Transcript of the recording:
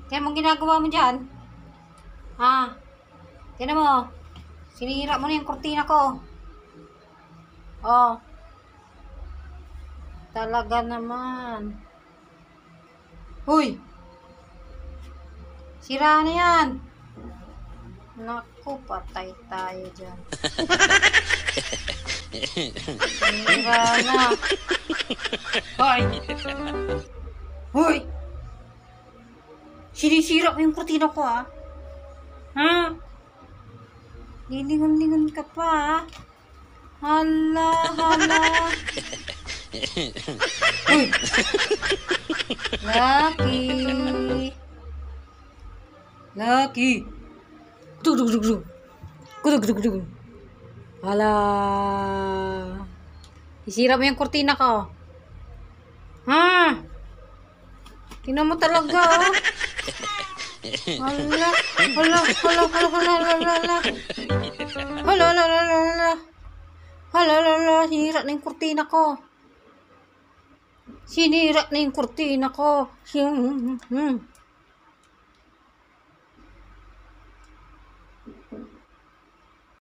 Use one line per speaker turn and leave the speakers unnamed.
Kaya mong ginagawa mo dyan? Ha? Tinan mo. Sinira mo na yung kurtina ko. Oh. Talaga naman. Huy! Sira na yan. Naku, patay tayo dyan. Sira na. Hoy! Hoy! Sinisira mo yung kurtina ko, ha? Ha? Lilingon-lingon ka pa, ha? Hala, hala. Uy! Lucky! Lucky! Dug-dug-dug-dug! Gudug-dug-dug! Hala! Isira mo yung kurtina ko. Ha? Tingnan mo talaga, oh. Hala, hala, hala, hala, hala, hala, hala. Hala, hala, hala, hala. Hala, hala, hala. Sinira na yung kurtina ko. Sinira na yung kurtina ko.